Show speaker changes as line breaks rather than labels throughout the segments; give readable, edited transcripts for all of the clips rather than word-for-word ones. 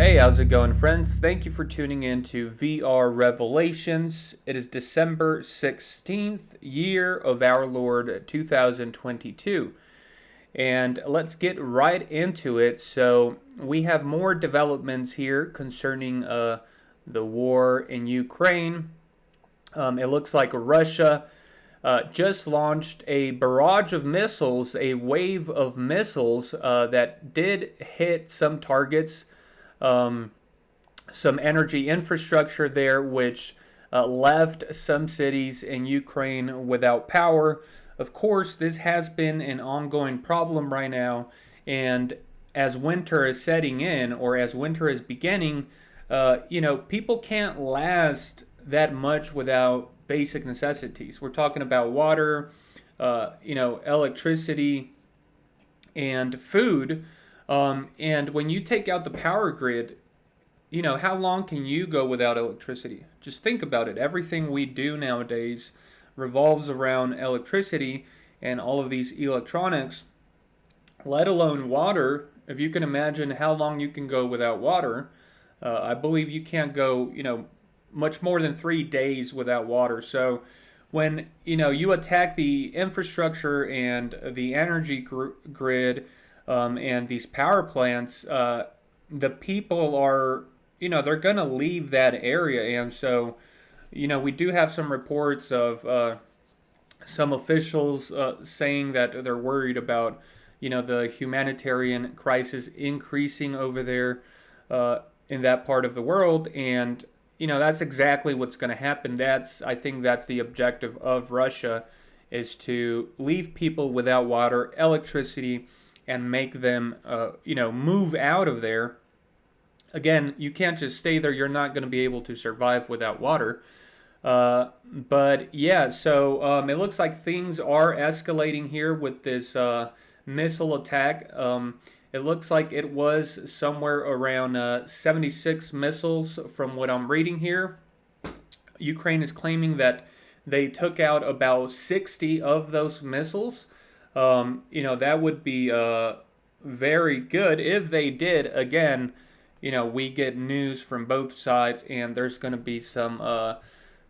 Hey, how's it going, friends? Thank you for tuning in to VR Revelations. It is December 16th, year of our Lord 2022. And let's get right into it. So, we have more developments here concerning the war in Ukraine. It looks like Russia just launched a barrage of missiles, a wave of missiles that did hit some targets. Um, some energy infrastructure there, which left some cities in Ukraine without power. Of course, this has been an ongoing problem right now, and as winter is setting in, or as winter is beginning, people can't last that much without basic necessities. We're talking about water, electricity, and food. And when you take out the power grid, how long can you go without electricity? Just think about it. Everything we do nowadays revolves around electricity and all of these electronics, let alone water. If you can imagine how long you can go without water, I believe you can't go, much more than 3 days without water. So when, you attack the infrastructure and the energy grid and these power plants, the people are they're going to leave that area. And so, we do have some reports of some officials saying that they're worried about, the humanitarian crisis increasing over there in that part of the world. And, that's exactly what's going to happen. I think that's the objective of Russia, is to leave people without water, electricity, and make them, move out of there. Again, you can't just stay there. You're not going to be able to survive without water. But yeah, so it looks like things are escalating here with this missile attack. It looks like it was somewhere around 76 missiles from what I'm reading here. Ukraine is claiming that they took out about 60 of those missiles. That would be very good if they did. Again, we get news from both sides, and there's going to be some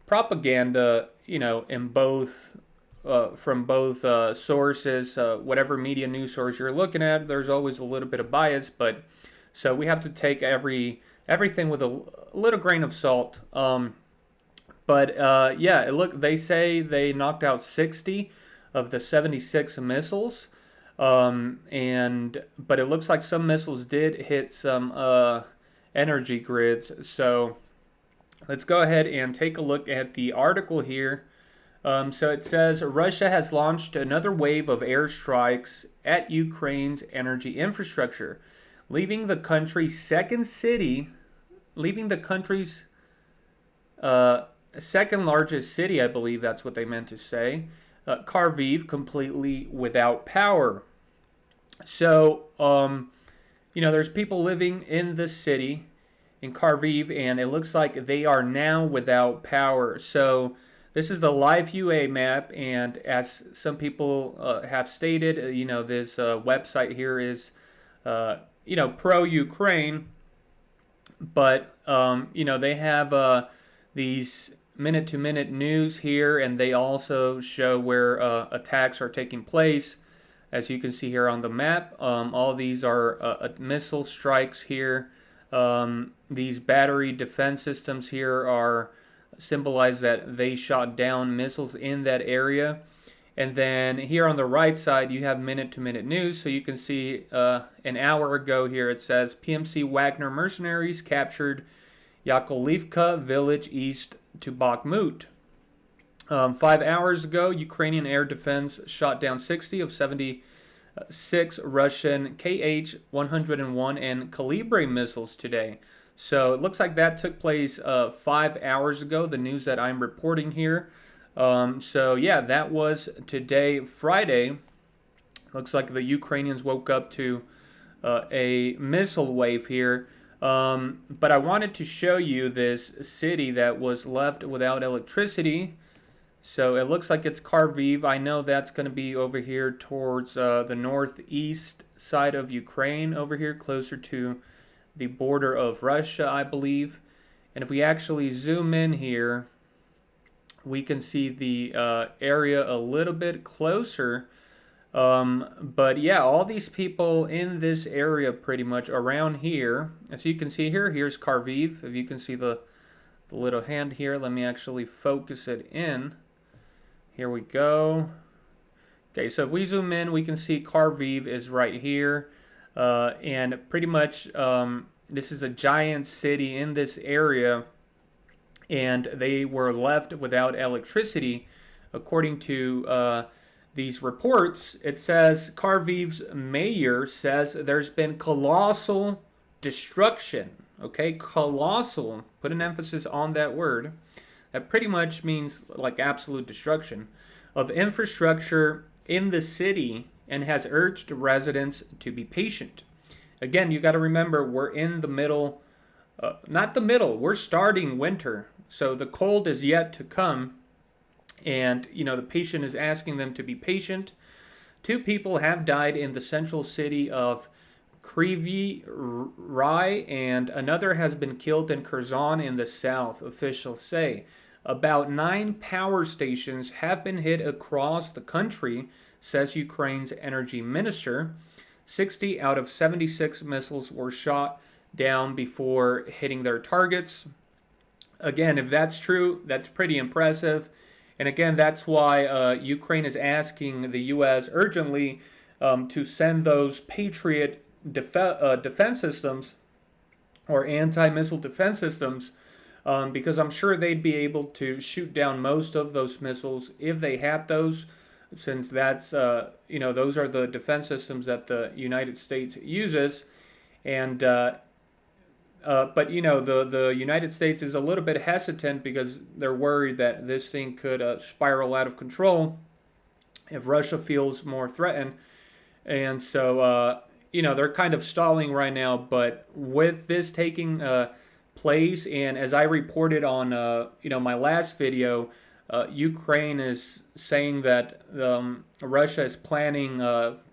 propaganda, in both, from both sources. Whatever media news source you're looking at, there's always a little bit of bias, but so we have to take everything with a little grain of salt. But yeah, they say they knocked out 60 of the 76 missiles. But it looks like some missiles did hit some energy grids. So let's go ahead and take a look at the article here. So it says Russia has launched another wave of airstrikes at Ukraine's energy infrastructure, leaving the country's second largest city, I believe that's what they meant to say, Kharkiv, completely without power. So, there's people living in the city in Kharkiv, and it looks like they are now without power. So, this is the live UA map, and as some people have stated, this website here is, pro-Ukraine, but, they have these minute-to-minute news here, and they also show where attacks are taking place. As you can see here on the map, all these are missile strikes here. These battery defense systems here are symbolize that they shot down missiles in that area. And then here on the right side, you have minute-to-minute news. So you can see an hour ago here, it says PMC Wagner mercenaries captured Yakovlivka village east to Bakhmut. 5 hours ago, Ukrainian air defense shot down 60 of 76 Russian Kh-101 and Calibre missiles today. So it looks like that took place 5 hours ago, the news that I'm reporting here. So yeah, that was today, Friday. Looks like the Ukrainians woke up to a missile wave here. But I wanted to show you this city that was left without electricity. So it looks like it's Kharkiv. I know that's going to be over here towards the northeast side of Ukraine, over here closer to the border of Russia, I believe. And if we actually zoom in here, we can see the area a little bit closer. But yeah, all these people in this area pretty much around here. As you can see here, here's Kharkiv. If you can see the little hand here, let me actually focus it in. Here we go. Okay, so if we zoom in, we can see Kharkiv is right here. And pretty much this is a giant city in this area, and they were left without electricity. According to these reports, it says Kharkiv's mayor says there's been colossal destruction. Okay, colossal. Put an emphasis on that word. That pretty much means like absolute destruction of infrastructure in the city, and has urged residents to be patient. Again, you got to remember we're in the middle, not the middle, we're starting winter. So the cold is yet to come. And, the patient is asking them to be patient. 2 people have died in the central city of Kryvyi Rih, and another has been killed in Kherson in the south, officials say. About 9 power stations have been hit across the country, says Ukraine's energy minister. 60 out of 76 missiles were shot down before hitting their targets. Again, if that's true, that's pretty impressive. And again, that's why Ukraine is asking the U.S. urgently to send those Patriot defense systems or anti-missile defense systems, because I'm sure they'd be able to shoot down most of those missiles if they had those, since that's, those are the defense systems that the United States uses. And but the United States is a little bit hesitant because they're worried that this thing could spiral out of control if Russia feels more threatened. And so they're kind of stalling right now. But with this taking place, and as I reported on my last video, Ukraine is saying that Russia is planning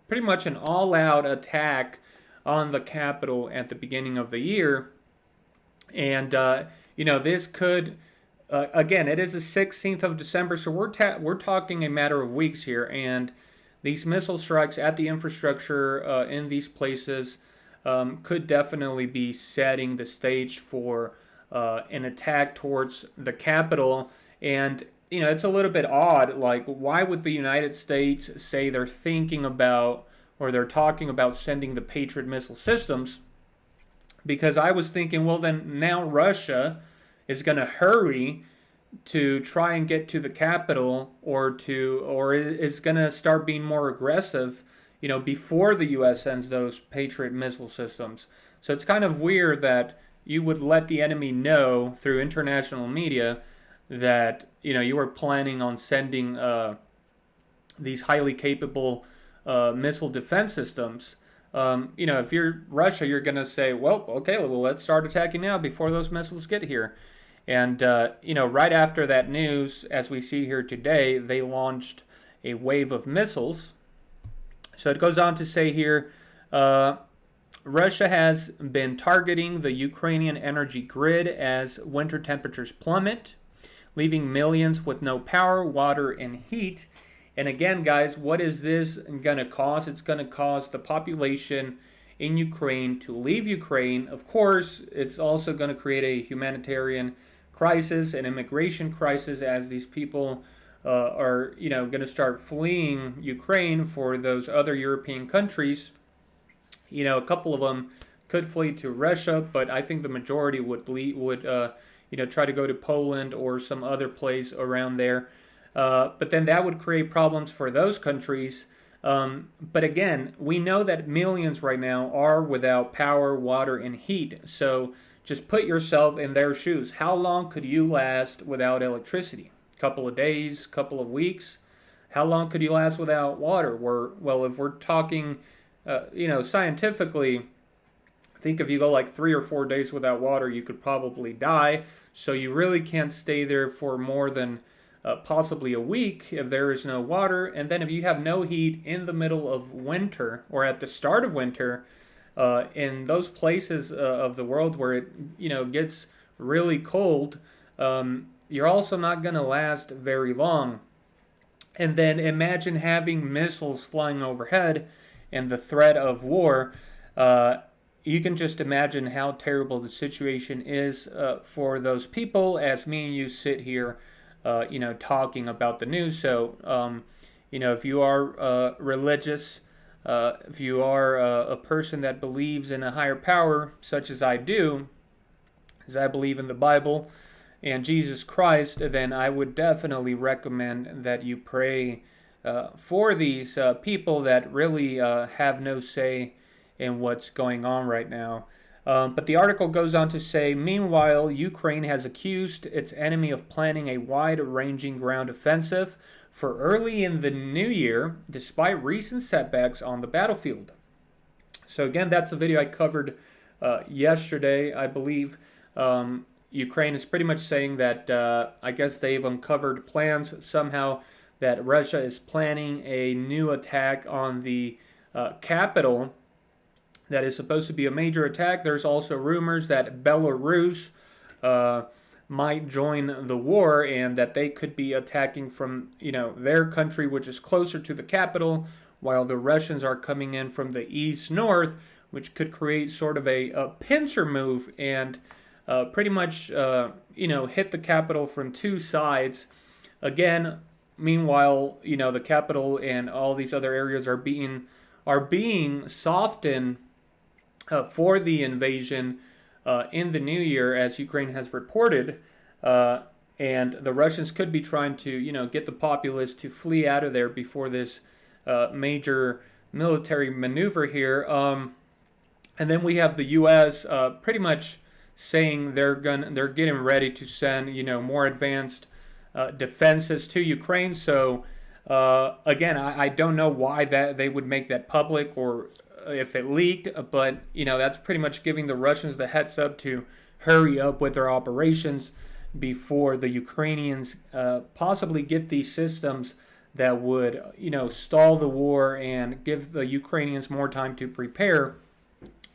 pretty much an all-out attack on the capital at the beginning of the year. And this could again, it is the 16th of December, so we're talking a matter of weeks here, and these missile strikes at the infrastructure in these places could definitely be setting the stage for an attack towards the capital. And it's a little bit odd, like, why would the United States say they're thinking about, or they're talking about sending the Patriot missile systems? Because I was thinking, well, then now Russia is going to hurry to try and get to the capital, or is going to start being more aggressive, before the U.S. sends those Patriot missile systems. So it's kind of weird that you would let the enemy know through international media that you were planning on sending these highly capable missile defense systems. If you're Russia, you're going to say, well, okay, well, let's start attacking now before those missiles get here. And, right after that news, as we see here today, they launched a wave of missiles. So it goes on to say here, Russia has been targeting the Ukrainian energy grid as winter temperatures plummet, leaving millions with no power, water, and heat. And again, guys, what is this going to cause? It's going to cause the population in Ukraine to leave Ukraine. Of course, it's also going to create a humanitarian crisis, an immigration crisis, as these people are, going to start fleeing Ukraine for those other European countries. A couple of them could flee to Russia, but I think the majority would try to go to Poland or some other place around there. But then that would create problems for those countries. But again, we know that millions right now are without power, water, and heat. So just put yourself in their shoes. How long could you last without electricity? Couple of days, couple of weeks? How long could you last without water? If we're talking, scientifically, I think if you go like 3 or 4 days without water, you could probably die. So you really can't stay there for more than possibly a week if there is no water. And then if you have no heat in the middle of winter or at the start of winter, In those places of the world where it gets really cold, you're also not going to last very long. And then imagine having missiles flying overhead and the threat of war. Uh, you can just imagine how terrible the situation is for those people as me and you sit here, talking about the news. So, if you are religious, if you are a person that believes in a higher power, such as I do, as I believe in the Bible and Jesus Christ, then I would definitely recommend that you pray for these people that really have no say in what's going on right now. But the article goes on to say, meanwhile, Ukraine has accused its enemy of planning a wide-ranging ground offensive for early in the new year, despite recent setbacks on the battlefield. So again, that's the video I covered yesterday, I believe. Ukraine is pretty much saying that I guess they've uncovered plans somehow that Russia is planning a new attack on the capital that is supposed to be a major attack. There's also rumors that Belarus might join the war and that they could be attacking from their country, which is closer to the capital, while the Russians are coming in from the east north, which could create sort of a pincer move and pretty much hit the capital from two sides. Again, meanwhile, the capital and all these other areas are being softened for the invasion in the new year, as Ukraine has reported. And the Russians could be trying to, get the populace to flee out of there before this major military maneuver here. And then we have the U.S. Pretty much saying they're getting ready to send more advanced defenses to Ukraine. So again, I don't know why that they would make that public or if it leaked, but that's pretty much giving the Russians the heads up to hurry up with their operations before the Ukrainians possibly get these systems that would stall the war and give the Ukrainians more time to prepare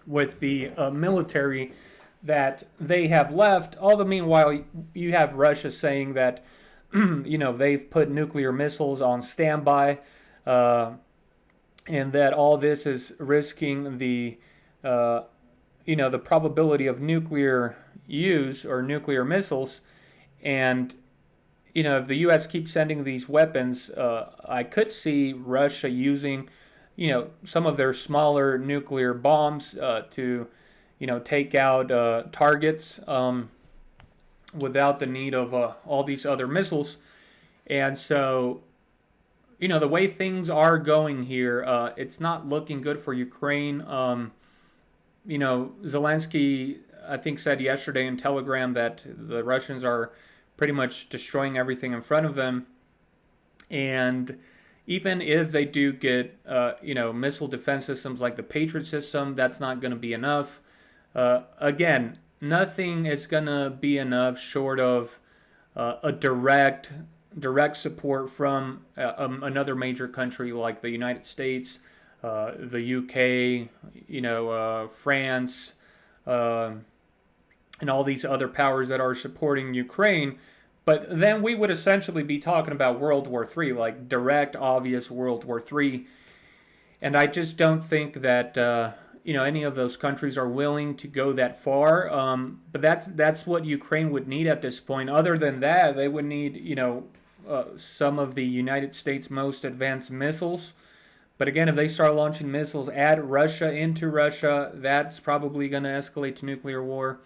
with the military that they have left. All the meanwhile, you have Russia saying that they've put nuclear missiles on standby, and that all this is risking the the probability of nuclear use or nuclear missiles. And if the U.S. keeps sending these weapons, I could see Russia using some of their smaller nuclear bombs to take out targets without the need of all these other missiles. And so, the way things are going here, it's not looking good for Ukraine. Zelensky, I think, said yesterday in Telegram that the Russians are pretty much destroying everything in front of them. And even if they do get, missile defense systems like the Patriot system, that's not going to be enough. Again, nothing is going to be enough short of a direct support from another major country like the United States, the UK, France, and all these other powers that are supporting Ukraine. But then we would essentially be talking about World War III, like direct, obvious World War III. And I just don't think that any of those countries are willing to go that far. But that's what Ukraine would need at this point. Other than that, they would need some of the United States' most advanced missiles. But again, if they start launching missiles at Russia, into Russia, that's probably going to escalate to nuclear war.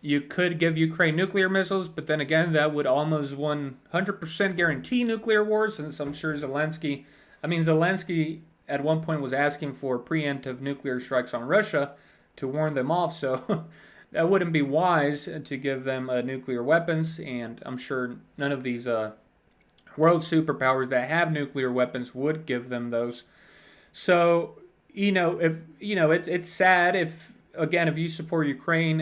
You could give Ukraine nuclear missiles, but then again, that would almost 100% guarantee nuclear wars, since I'm sure Zelensky at one point was asking for preemptive nuclear strikes on Russia to warn them off, so that wouldn't be wise to give them nuclear weapons, and I'm sure none of these world superpowers that have nuclear weapons would give them those. So, if it's sad if you support Ukraine,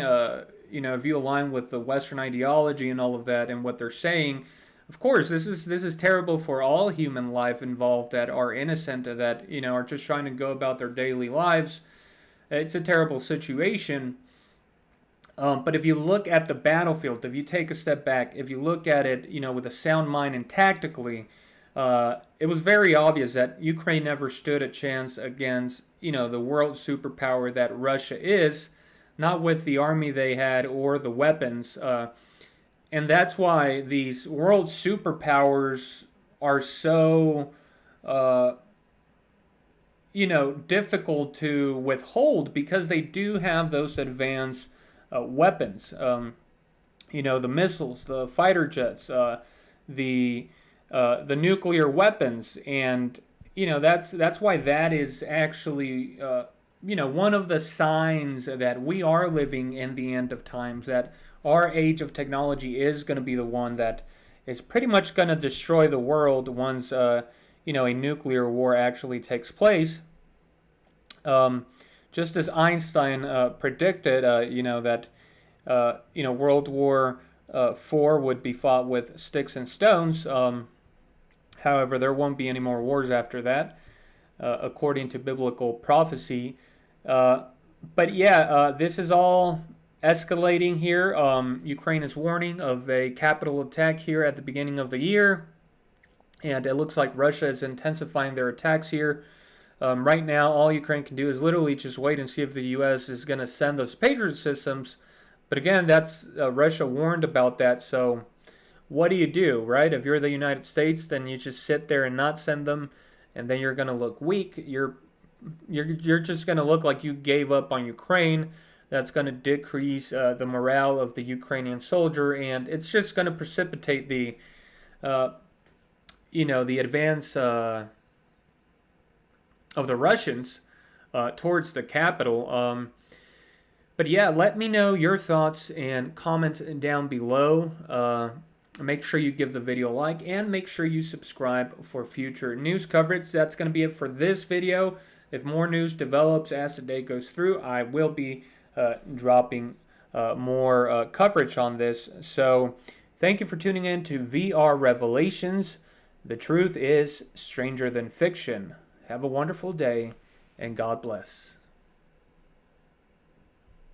if you align with the Western ideology and all of that and what they're saying, Of course, this is terrible for all human life involved that are innocent, that are just trying to go about their daily lives. It's a terrible situation. But if you look at the battlefield, if you take a step back, if you look at it, with a sound mind and tactically, it was very obvious that Ukraine never stood a chance against, the world superpower that Russia is, not with the army they had or the weapons. And that's why these world superpowers are so, uh, difficult to withhold because they do have those advanced weapons. The missiles, the fighter jets, the nuclear weapons, and that's why that is actually one of the signs that we are living in the end of times. That our age of technology is going to be the one that is pretty much going to destroy the world once a nuclear war actually takes place. Just as Einstein predicted, that World War IV would be fought with sticks and stones. However, there won't be any more wars after that, according to biblical prophecy. But yeah, this is all escalating here. Ukraine is warning of a capital attack here at the beginning of the year, and it looks like Russia is intensifying their attacks here. Right now, all Ukraine can do is literally just wait and see if the U.S. is going to send those Patriot systems. But again, that's Russia warned about that. So what do, right? If you're the United States, then you just sit there and not send them, and then you're going to look weak. You're just going to look like you gave up on Ukraine. That's going to decrease the morale of the Ukrainian soldier, and it's just going to precipitate the, the advance of the Russians towards the capital. But yeah, let me know your thoughts and comments down below. Make sure you give the video a like and make sure you subscribe for future news coverage. That's going to be it for this video. If more news develops as the day goes through, I will be dropping more coverage on this. So thank you for tuning in to VR Revelations. The truth is stranger than fiction. Have a wonderful day, and God bless.